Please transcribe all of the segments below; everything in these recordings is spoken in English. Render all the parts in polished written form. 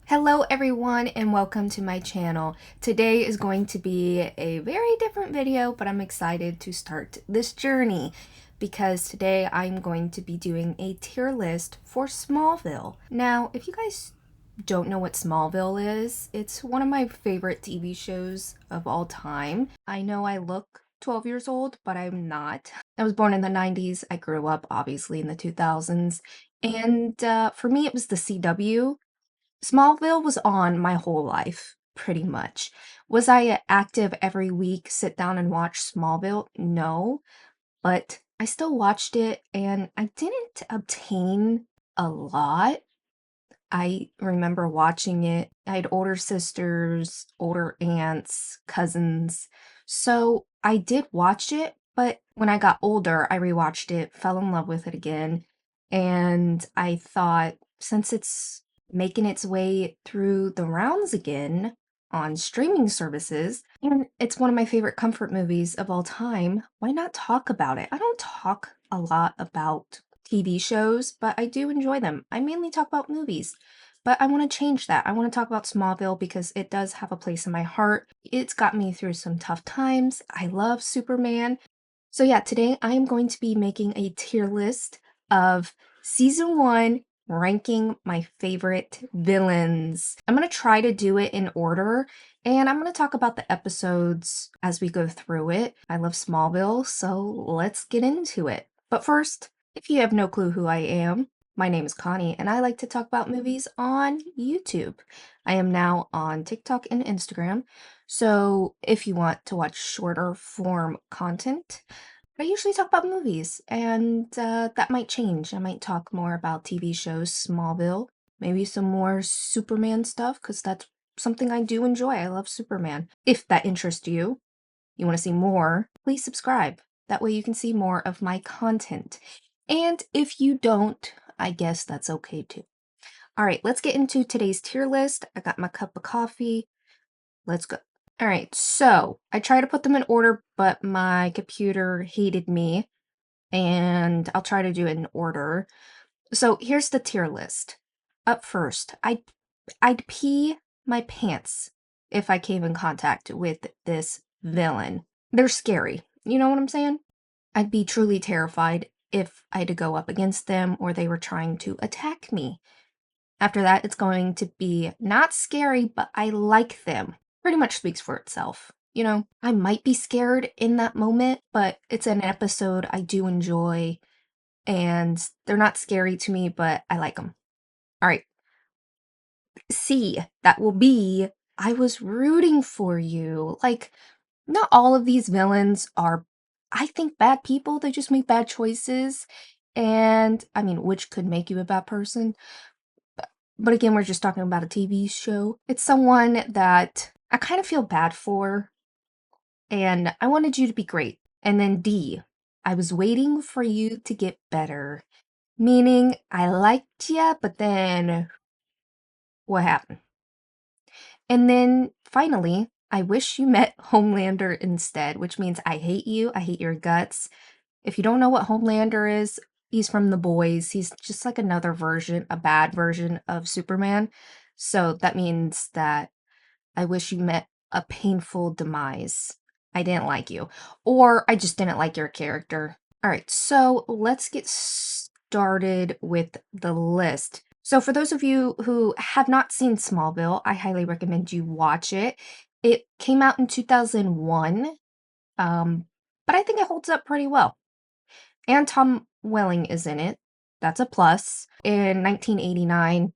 Hello everyone and welcome to my channel. Today is going to be a very different video, but I'm excited to start this journey because today I'm going to be doing a tier list for Smallville. Now, if you guys don't know what Smallville is, it's one of my favorite TV shows of all time. I know I look 12 years old, but I'm not. I was born in the 90s. I grew up obviously in the 2000s. And for me, it was the CW. Smallville was on my whole life, pretty much. Was I active every week, sit down and watch Smallville? No, but I still watched it and I didn't obtain a lot. I remember watching it. I had older sisters, older aunts, cousins. So I did watch it, but when I got older, I rewatched it, fell in love with it again, and I thought since it's making its way through the rounds again on streaming services, and it's one of my favorite comfort movies of all time, why not talk about it? I don't talk a lot about TV shows, but I do enjoy them. I mainly talk about movies. But I want to change that. I want to talk about Smallville because it does have a place in my heart. It's got me through some tough times. I love Superman. So yeah, today I am going to be making a tier list of season 1, ranking my favorite villains. I'm going to try to do it in order, and I'm going to talk about the episodes as we go through it. I love Smallville, so let's get into it. But first, if you have no clue who I am, my name is Connie, and I like to talk about movies on YouTube. I am now on TikTok and Instagram, so if you want to watch shorter form content, I usually talk about movies, and that might change. I might talk more about TV shows, Smallville, maybe some more Superman stuff, because that's something I do enjoy. I love Superman. If that interests you, you want to see more, please subscribe. That way you can see more of my content. And if you don't, I guess that's okay too. All right, let's get into today's tier list. I got my cup of coffee. Let's go. All right, so I try to put them in order, but my computer hated me, and I'll try to do it in order. So here's the tier list. Up first, I'd pee my pants if I came in contact with this villain. They're scary. You know what I'm saying? I'd be truly terrified if I had to go up against them or they were trying to attack me. After that, it's going to be not scary, but I like them. Pretty much speaks for itself. You know, I might be scared in that moment, but it's an episode I do enjoy, and they're not scary to me, but I like them. All right. C, that will be I was rooting for you. Like, not all of these villains are, I think, bad people. They just make bad choices. And I mean, which could make you a bad person. But again, we're just talking about a TV show. It's someone that I kind of feel bad for, and I wanted you to be great. And then D, I was waiting for you to get better. Meaning, I liked you, but then what happened? And then finally, I wish you met Homelander instead, which means I hate you, I hate your guts. If you don't know what Homelander is, he's from The Boys. He's just like another version, a bad version of Superman. So that means that I wish you met a painful demise. I didn't like you. Or I just didn't like your character. All right, so let's get started with the list. So for those of you who have not seen Smallville, I highly recommend you watch it. It came out in 2001, but I think it holds up pretty well. And Tom Welling is in it. That's a plus. In 1989,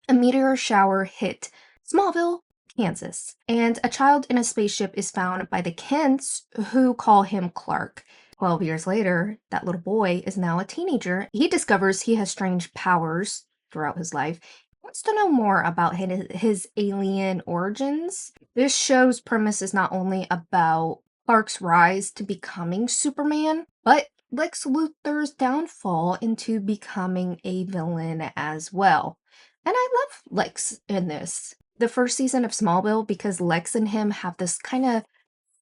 a meteor shower hit Smallville, Kansas, and a child in a spaceship is found by the Kents, who call him Clark. 12 years later, that little boy is now a teenager. He discovers he has strange powers throughout his life. He wants to know more about his alien origins. This show's premise is not only about Clark's rise to becoming Superman, but Lex Luthor's downfall into becoming a villain as well. And I love Lex in this. The first season of Smallville, because Lex and him have this kind of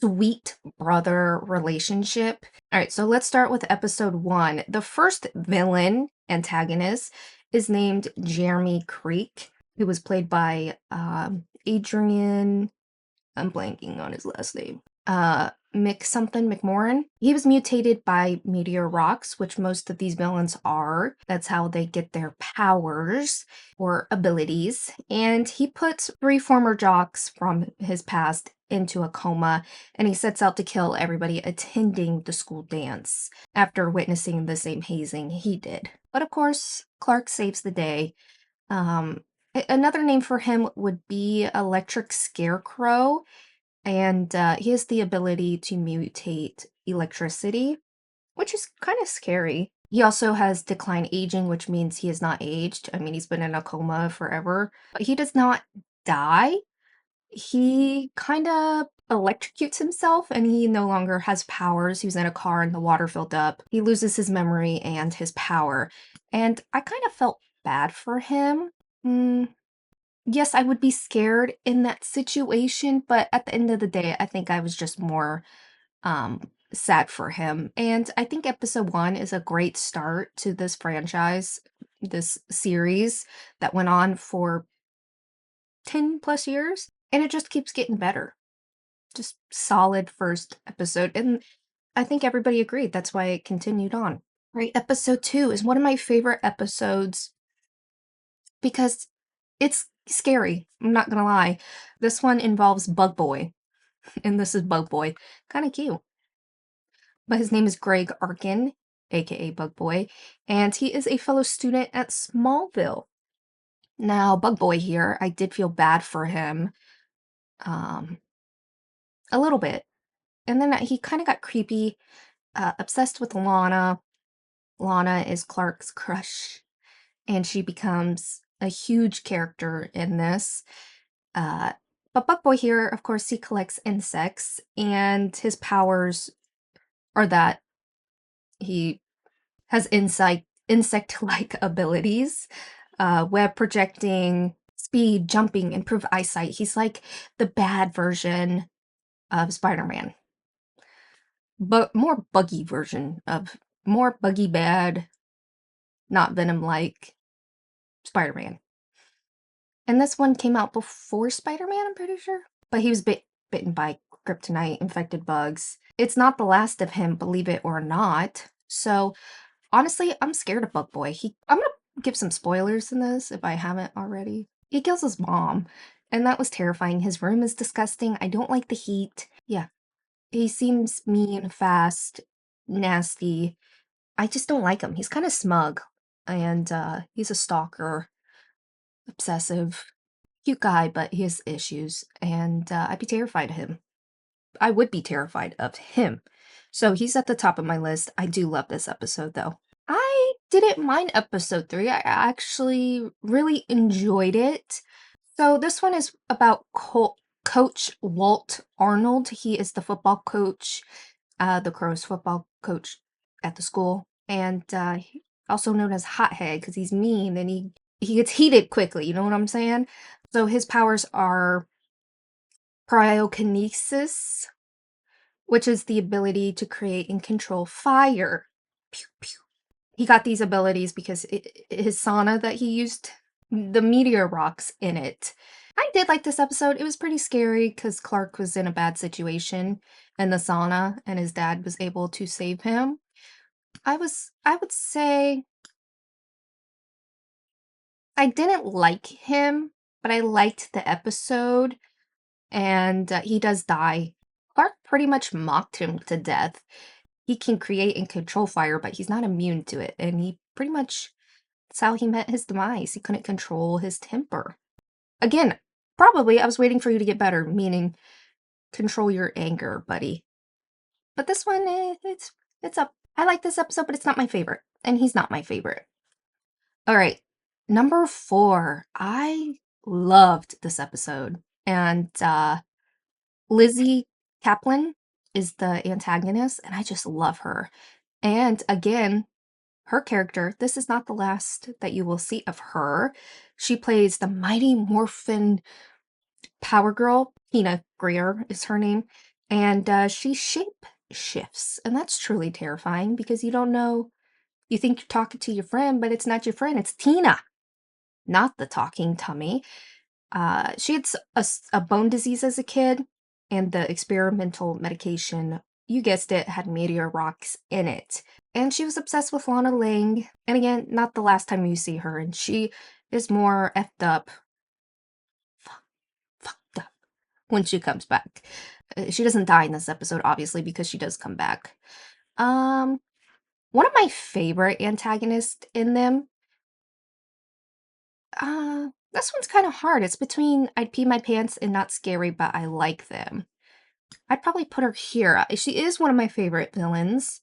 sweet brother relationship. All right, so let's start with episode 1. The first villain antagonist is named Jeremy Creek. It was played by Adrian. I'm blanking on his last name. Mick something McMorrin. He was mutated by meteor rocks, which most of these villains are. That's how they get their powers or abilities. And he puts 3 former jocks from his past into a coma, and he sets out to kill everybody attending the school dance after witnessing the same hazing he did. But of course, Clark saves the day. Another name for him would be Electric Scarecrow, and he has the ability to mutate electricity, which is kind of scary. He also has decline aging, which means he is not aged. I mean, he's been in a coma forever, but he does not die. He kind of electrocutes himself and he no longer has powers. He was in a car and the water filled up. He loses his memory and his power. And I kind of felt bad for him. Yes, I would be scared in that situation, but at the end of the day, I think I was just more sad for him. And I think episode 1 is a great start to this franchise, this series that went on for 10 plus years, and it just keeps getting better. Just solid first episode, and I think everybody agreed. That's why it continued on. Right, episode 2 is one of my favorite episodes because it's scary. I'm not gonna lie. This one involves Bug Boy, and this is Bug Boy. Kind of cute. But his name is Greg Arkin, aka Bug Boy, and he is a fellow student at Smallville. Now, Bug Boy here, I did feel bad for him um, a little bit. And then he kind of got creepy, obsessed with Lana. Lana is Clark's crush, and she becomes a huge character in this. But Bug Boy here, of course, he collects insects, and his powers are that he has insect-like abilities, web projecting, speed, jumping, improved eyesight. He's like the bad version of Spider-Man, but more buggy version of more buggy bad, not Venom-like Spider-Man. And this one came out before Spider-Man, I'm pretty sure. But he was bitten by kryptonite, infected bugs. It's not the last of him, believe it or not. So, honestly, I'm scared of Bug Boy. I'm gonna give some spoilers in this if I haven't already. He kills his mom, and that was terrifying. His room is disgusting. I don't like the heat. Yeah, he seems mean, fast, nasty. I just don't like him. He's kind of smug, and he's a stalker, obsessive, cute guy, but he has issues, and I'd be terrified of him. I would be terrified of him. So he's at the top of my list. I do love this episode, though. I didn't mind episode 3. I actually really enjoyed it. So this one is about Coach Walt Arnold. He is the football coach, the Crows football coach at the school, and also known as Hothead because he's mean and he gets heated quickly. You know what I'm saying? So his powers are cryokinesis, which is the ability to create and control fire. Pew, pew. He got these abilities because his sauna that he used, the meteor rocks in it. I did like this episode. It was pretty scary because Clark was in a bad situation in the sauna and his dad was able to save him. I would say I didn't like him, but I liked the episode, and he does die. Clark pretty much mocked him to death. He can create and control fire, but he's not immune to it, and he pretty much that's how he met his demise. He couldn't control his temper. Again, probably I was waiting for you to get better, meaning control your anger, buddy. But this one, it's up. I like this episode, but it's not my favorite, and he's not my favorite. All right, number 4. I loved this episode, and Lizzie Kaplan is the antagonist, and I just love her. And again, her character, this is not the last that you will see of her. She plays the Mighty Morphin Power Girl. Tina Greer is her name. And she shape shifts. And that's truly terrifying because you don't know. You think you're talking to your friend, but it's not your friend. It's Tina. not the talking tummy. She had a bone disease as a kid, and the experimental medication, you guessed it, had meteor rocks in it. And she was obsessed with Lana Lang. And again, not the last time you see her, and she is more effed up, fucked up when she comes back. She doesn't die in this episode, obviously, because she does come back. Um, One of my favorite antagonists in them, this one's kind of hard. It's between I'd pee my pants and not scary, but I like them. I'd probably put her here. She is one of my favorite villains.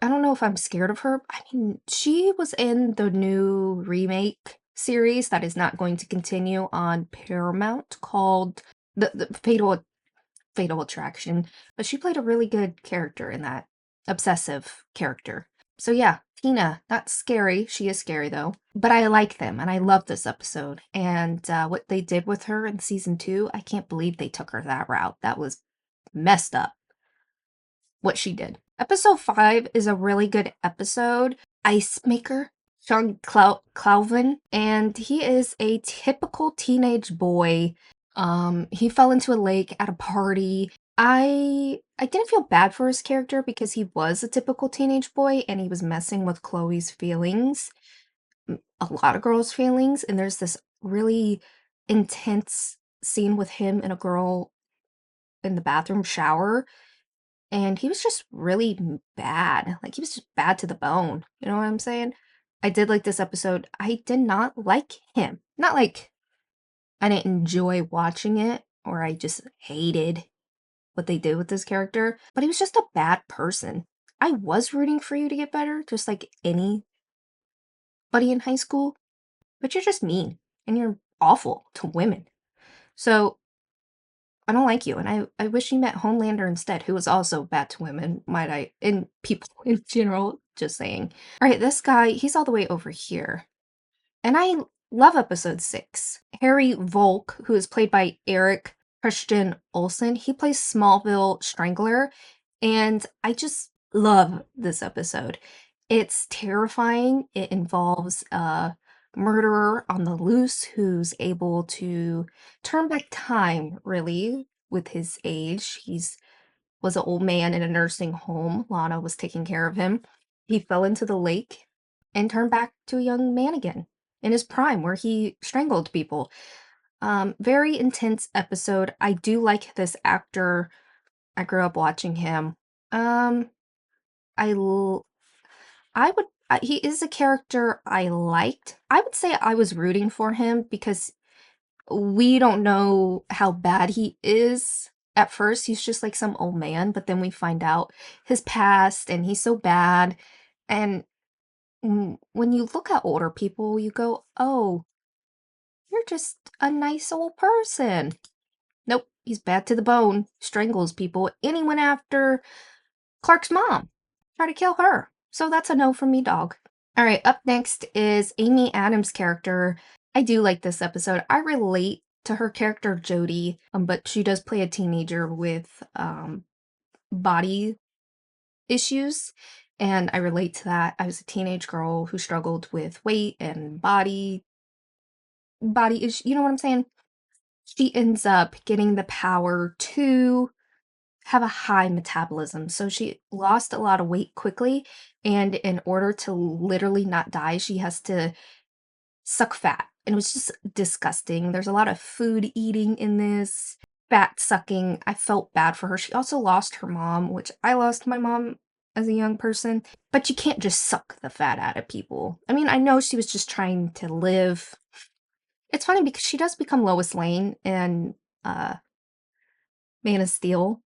I don't know if I'm scared of her. I mean, she was in the new remake series that is not going to continue on Paramount called the Fatal Attraction, but she played a really good character in that, obsessive character. So yeah, Tina, not scary. She is scary though, but I like them and I love this episode. And what they did with her in season 2, I can't believe they took her that route. That was messed up, what she did. Episode 5 is a really good episode. Ice Maker, Sean Cloven, and he is a typical teenage boy. He fell into a lake at a party. I didn't feel bad for his character because he was a typical teenage boy and he was messing with Chloe's feelings, a lot of girls' feelings, and there's this really intense scene with him and a girl in the bathroom shower, and he was just really bad. Like, he was just bad to the bone. You know what I'm saying? I did like this episode. I did not like him. Not like I didn't enjoy watching it or I just hated what they did with this character, but he was just a bad person. I was rooting for you to get better, just like anybody in high school, but you're just mean and you're awful to women. So I don't like you, and I wish you met Homelander instead, who was also bad to women, might I, and people in general, just saying. All right, this guy, he's all the way over here. And I love episode 6. Harry Volk, who is played by Eric Christian Olsen, he plays Smallville Strangler, and I just love this episode. It's terrifying. It involves a murderer on the loose who's able to turn back time, really, with his age. He's was an old man in a nursing home. Lana was taking care of him. He fell into the lake and turned back to a young man again in his prime where he strangled people. Very intense episode. I do like this actor. I grew up watching him. Um, I l- I would he is a character I liked. I would say I was rooting for him because we don't know how bad he is. At first, he's just like some old man, but then we find out his past and he's so bad. And when you look at older people, you go, "Oh, you're just a nice old person." Nope, he's bad to the bone, strangles people, and he went after Clark's mom, try to kill her. So that's a no from me, dog. All right, up next is Amy Adams' character. I do like this episode. I relate to her character Jody, but she does play a teenager with body issues, and I relate to that. I was a teenage girl who struggled with weight and body issues. You know what I'm saying? She ends up getting the power to have a high metabolism. So she lost a lot of weight quickly, and in order to literally not die, she has to suck fat. And it was just disgusting. There's a lot of food eating in this, fat sucking. I felt bad for her. She also lost her mom, which I lost my mom as a young person. But you can't just suck the fat out of people. I mean, I know she was just trying to live. It's funny because she does become Lois Lane in Man of Steel.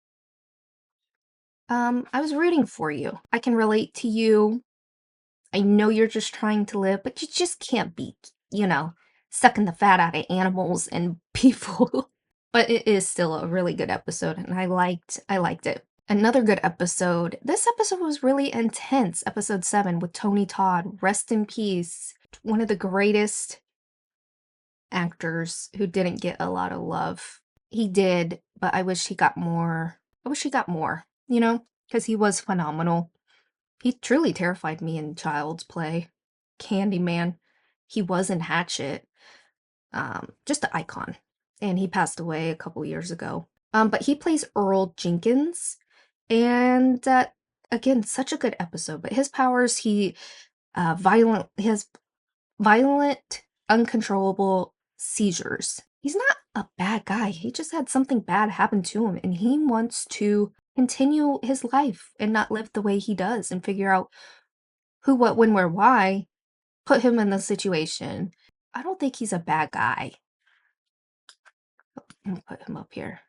I was rooting for you. I can relate to you. I know you're just trying to live, but you just can't be, sucking the fat out of animals and people. But it is still a really good episode, and I liked it. Another good episode. This episode was really intense. Episode 7 with Tony Todd. Rest in peace. One of the greatest actors who didn't get a lot of love. He did, but I wish he got more. I wish he got more, because he was phenomenal. He truly terrified me in Child's Play. Candyman. He was in Hatchet, just an icon, and he passed away a couple years ago. But he plays Earl Jenkins, and again, such a good episode. But his powers, he has violent, uncontrollable seizures. He's not a bad guy. He just had something bad happen to him, and he wants to continue his life and not live the way he does and figure out who, what, when, where, why put him in the situation. I don't think he's a bad guy. I'm gonna put him up here.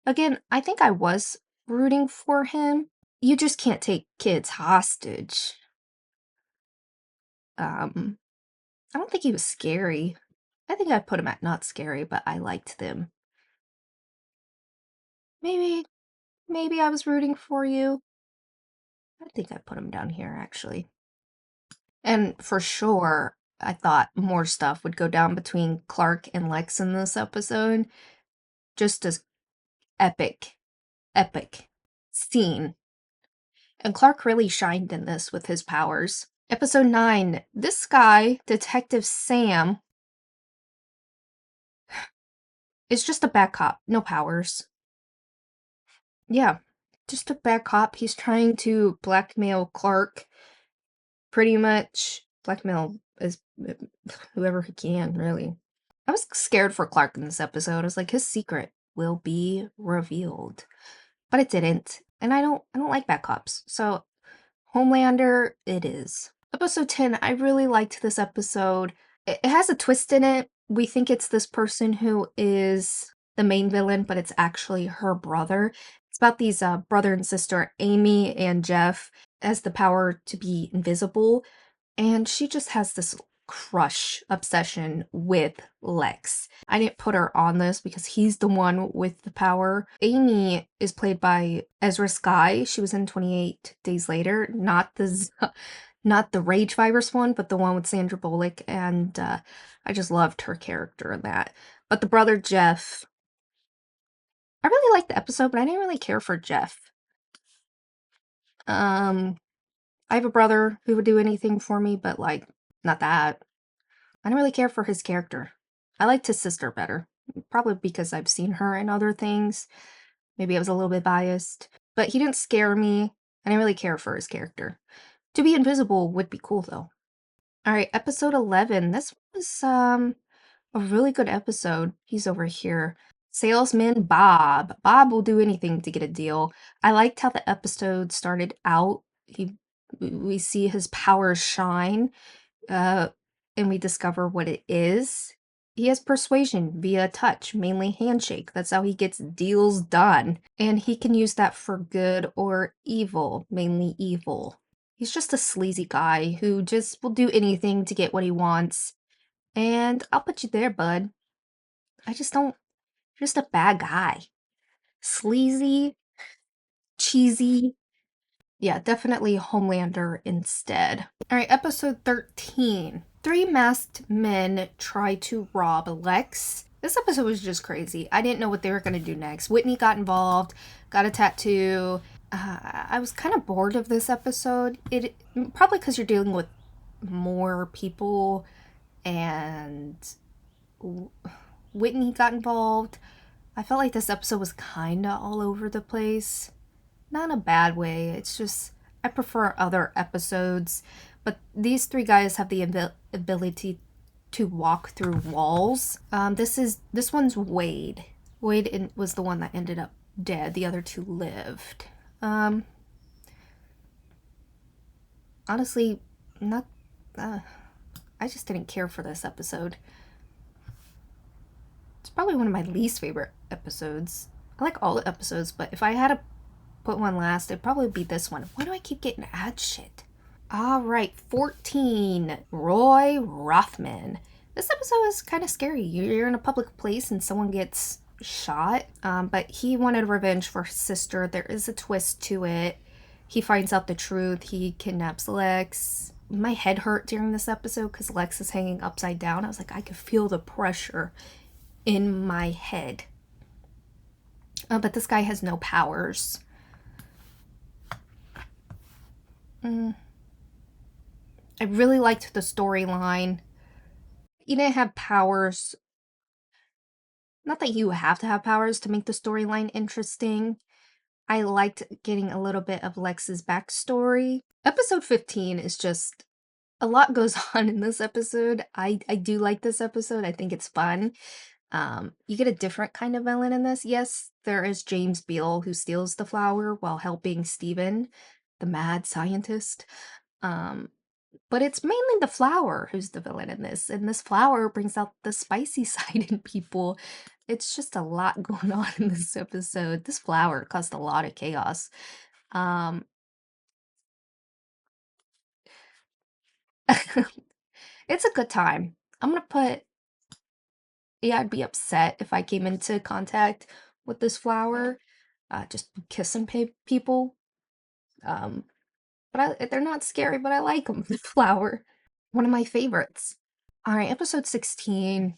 Again, I think I was rooting for him. You just can't take kids hostage. I don't think he was scary. I think I'd put him at not scary, but I liked them. Maybe I was rooting for you. I think I put him down here, actually. And for sure, I thought more stuff would go down between Clark and Lex in this episode. Just as epic scene. And Clark really shined in this with his powers. Episode 9. This guy, Detective Sam, is just a bad cop. No powers. Yeah, just a bad cop. He's trying to blackmail Clark. Pretty much blackmail as whoever he can, really. I was scared for Clark in this episode. I was like, his secret will be revealed. But it didn't. And I don't like bad cops. So Homelander, it is. Episode 10, I really liked this episode. It has a twist in it. We think it's this person who is the main villain, but it's actually her brother. It's about these brother and sister, Amy and Jeff, has the power to be invisible. And she just has this crush obsession with Lex. I didn't put her on this because he's the one with the power. Amy is played by Ezra Sky. She was in 28 Days Later, not the Rage Virus one, but the one with Sandra Bullock, and I just loved her character in that. But the brother Jeff, I really liked the episode, but I didn't really care for Jeff. I have a brother who would do anything for me, but like, not that. I didn't really care for his character. I liked his sister better. Probably because I've seen her in other things. Maybe I was a little bit biased. But he didn't scare me. I didn't really care for his character. To be invisible would be cool, though. Alright, episode 11. This was, a really good episode. He's over here. Salesman Bob. Bob will do anything to get a deal. I liked how the episode started out. We see his powers shine, and we discover what it is. He has persuasion via touch, mainly handshake. That's how he gets deals done. And he can use that for good or evil, mainly evil. He's just a sleazy guy who just will do anything to get what he wants. And I'll put you there, bud. You're just a bad guy. Sleazy, cheesy. Yeah, definitely Homelander instead. Alright, episode 13. 3 masked men try to rob Lex. This episode was just crazy. I didn't know what they were going to do next. Whitney got involved, got a tattoo. I was kind of bored of this episode. Probably because you're dealing with more people, and Whitney got involved. I felt like this episode was kind of all over the place. Not in a bad way. It's just I prefer other episodes. But these 3 guys have the ability to walk through walls. This one's Wade. Wade was the one that ended up dead. The other 2 lived. Honestly, not. I just didn't care for this episode. It's probably one of my least favorite episodes. I like all the episodes, but if I had to put one last, it'd probably be this one. Why do I keep getting ad shit? Alright, 14. Roy Rothman. This episode is kind of scary. You're in a public place and someone gets shot, but he wanted revenge for his sister. There is a twist to it. He finds out the truth. He kidnaps Lex. My head hurt during this episode because Lex is hanging upside down. I was like, I could feel the pressure in my head. But this guy has no powers. I really liked the storyline. You didn't have powers. Not that you have to have powers to make the storyline interesting. I liked getting a little bit of Lex's backstory. Episode 15 is just a lot goes on in this episode. I do like this episode. I think it's fun. You get a different kind of villain in this. Yes, there is James Beale who steals the flower while helping Steven, the mad scientist. Um, but it's mainly the flower who's the villain in this, and this flower brings out the spicy side in people. It's just a lot going on in this episode. This flower caused a lot of chaos. Um, it's a good time. I'm gonna put, yeah, I'd be upset if I came into contact with this flower, just kissing people. Um, they're not scary, but I like them. The flower, one of my favorites. All right, episode 16.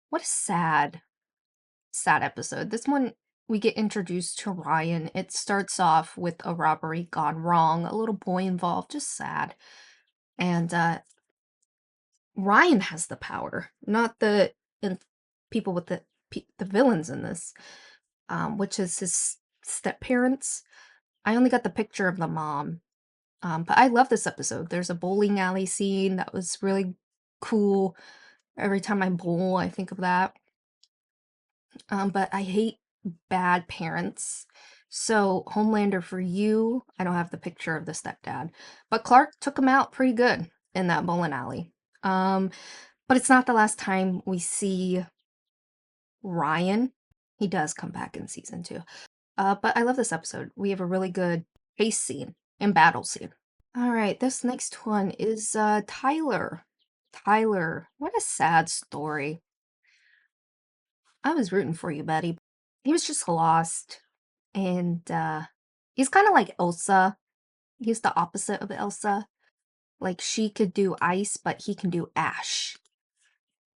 What a sad episode. This one, we get introduced to Ryan. It starts off with a robbery gone wrong, a little boy involved, just sad. And Ryan has the power, not the people with the villains in this, which is his step parents. I only got the picture of the mom, but I love this episode. There's a bowling alley scene that was really cool. Every time I bowl, I think of that. But I hate bad parents. So, Homelander, for you, I don't have the picture of the stepdad, but Clark took him out pretty good in that bowling alley. Um, but it's not the last time we see Ryan. He does come back in season 2. But I love this episode. We have a really good chase scene and battle scene. All right, this next one is Tyler. Tyler, what a sad story. I was rooting for you, buddy. He was just lost, and he's kind of like Elsa. He's the opposite of Elsa. Like, she could do ice, but he can do ash.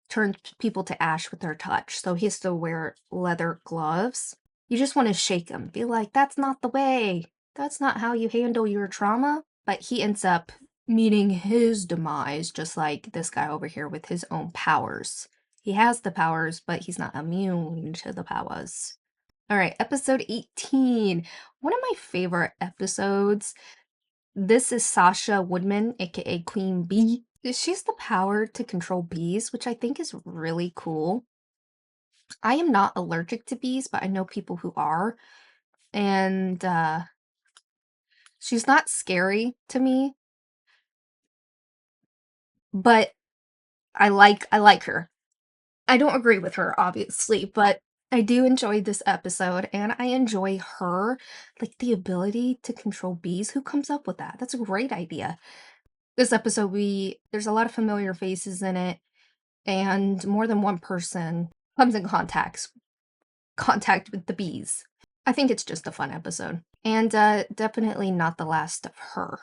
Turn people to ash with her touch. So he has to wear leather gloves. You just want to shake him. Be like, that's not the way. That's not how you handle your trauma. But he ends up meeting his demise, just like this guy over here with his own powers. He has the powers, but he's not immune to the powers. All right, episode 18. One of my favorite episodes. This is Sasha Woodman, aka Queen Bee. She's the power to control bees, which I think is really cool. I am not allergic to bees, but I know people who are. And she's not scary to me, but I like her. I don't agree with her, obviously, but I do enjoy this episode, and I enjoy her, like, the ability to control bees. Who comes up with that? That's a great idea. This episode, there's a lot of familiar faces in it, and more than one person comes in contact with the bees. I think it's just a fun episode, and definitely not the last of her.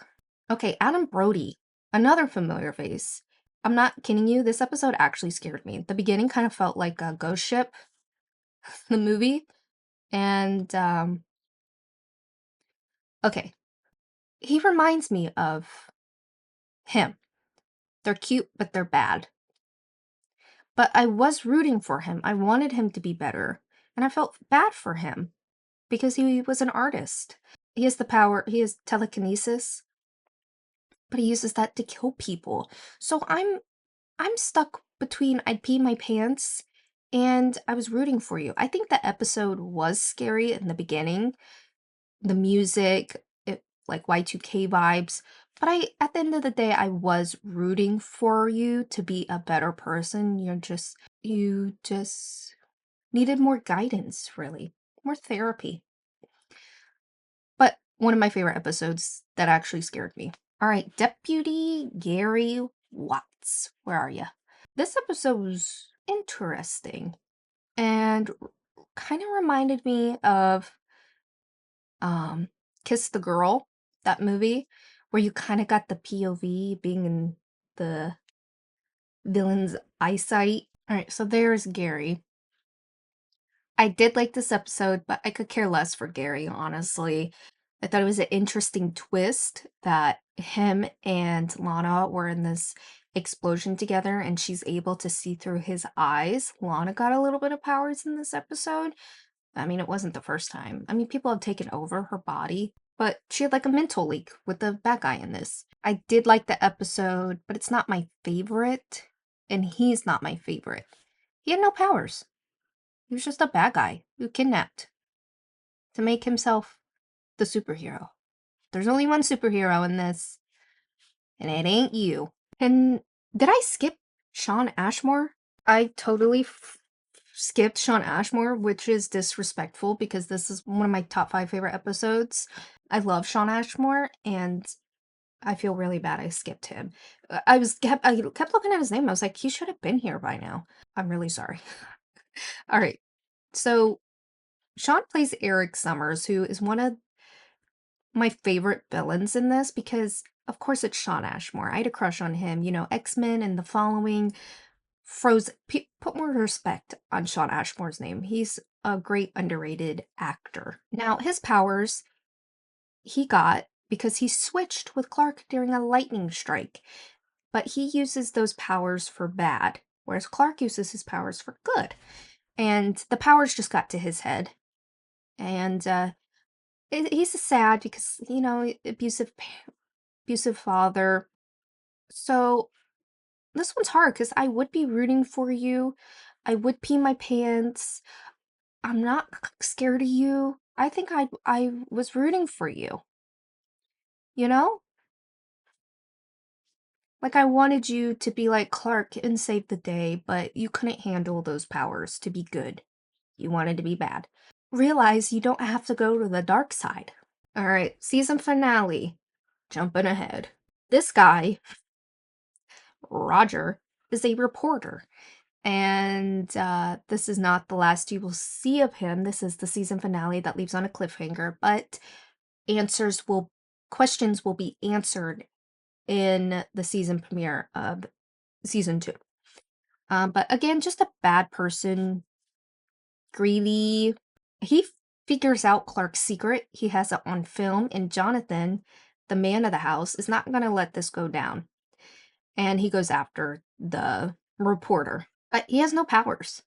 Okay, Adam Brody, another familiar face. I'm not kidding you, this episode actually scared me. The beginning kind of felt like a Ghost Ship, the movie, and okay, he reminds me of him. They're cute, but they're bad. But I was rooting for him. I wanted him to be better, and I felt bad for him because he was an artist. He has the power, he has telekinesis, but he uses that to kill people. So I'm stuck between I'd pee my pants and I was rooting for you. I think the episode was scary in the beginning. The music, like Y2K vibes, but at the end of the day I was rooting for you to be a better person. You just needed more guidance, really. More therapy. But one of my favorite episodes that actually scared me. All right, Deputy Gary Watts. Where are you? This episode was interesting and kind of reminded me of Kiss the Girl, that movie, where you kind of got the POV being in the villain's eyesight. All right, so there's Gary. I did like this episode, but I could care less for Gary, honestly. I thought it was an interesting twist that him and Lana were in this explosion together and she's able to see through his eyes. Lana got a little bit of powers in this episode. I mean, it wasn't the first time. I mean, people have taken over her body, but she had like a mental leak with the bad guy in this. I did like the episode, but it's not my favorite, and he's not my favorite. He had no powers. He was just a bad guy who kidnapped to make himself the superhero. There's only one superhero in this, and it ain't you. And did I skip Shawn Ashmore? I totally skipped Shawn Ashmore, which is disrespectful because this is one of my top 5 favorite episodes. I love Shawn Ashmore, and I feel really bad I skipped him. I kept looking at his name. I was like, he should have been here by now. I'm really sorry. All right. So Shawn plays Eric Summers, who is one of my favorite villains in this because, of course, it's Shawn Ashmore. I had a crush on him. You know, X-Men and the following. Frozen. Put more respect on Shawn Ashmore's name. He's a great underrated actor. Now, his powers he got because he switched with Clark during a lightning strike, but he uses those powers for bad, whereas Clark uses his powers for good. And the powers just got to his head. And he's sad because, you know, abusive father. So this one's hard because I would be rooting for you. I would pee my pants. I'm not scared of you. I think I was rooting for you. You know? Like I wanted you to be like Clark and save the day, but you couldn't handle those powers to be good. You wanted to be bad. Realize you don't have to go to the dark side. All right, season finale. Jumping ahead. This guy, Roger, is a reporter. And this is not the last you will see of him. This is the season finale that leaves on a cliffhanger, but questions will be answered in the season premiere of season 2. But again, just a bad person, greedy. He figures out Clark's secret. He has it on film, and Jonathan, the man of the house, is not going to let this go down. And he goes after the reporter. But he has no powers,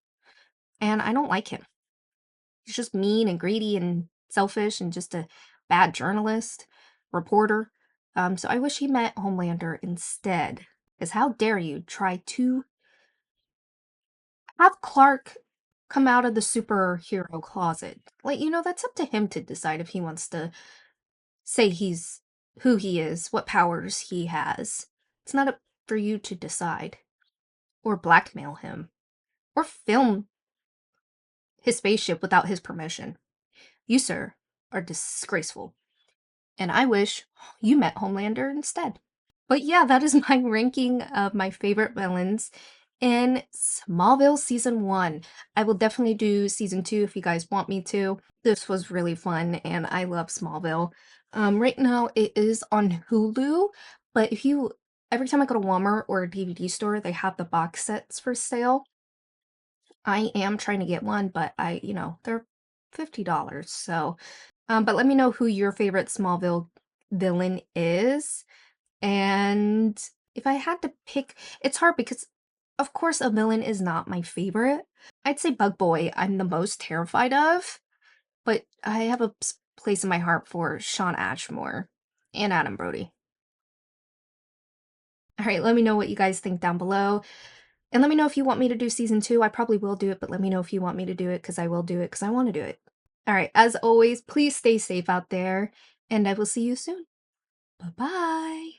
and I don't like him. He's just mean and greedy and selfish and just a bad journalist, reporter. So I wish he met Homelander instead. Because how dare you try to have Clark come out of the superhero closet? Like, you know, that's up to him to decide if he wants to say he's who he is, what powers he has. It's not up for you to decide. Or blackmail him. Or film his spaceship without his permission. You, sir, are disgraceful. And I wish you met Homelander instead. But yeah, that is my ranking of my favorite villains in Smallville Season 1. I will definitely do Season 2 if you guys want me to. This was really fun, and I love Smallville. Right now, it is on Hulu, but every time I go to Walmart or a DVD store, they have the box sets for sale. I am trying to get one, but they're $50, so... but let me know who your favorite Smallville villain is. And if I had to pick, it's hard because, of course, a villain is not my favorite. I'd say Bug Boy I'm the most terrified of, but I have a place in my heart for Shawn Ashmore and Adam Brody. All right, let me know what you guys think down below. And let me know if you want me to do season 2. I probably will do it, but let me know if you want me to do it because I will do it because I want to do it. All right, as always, please stay safe out there, and I will see you soon. Bye-bye.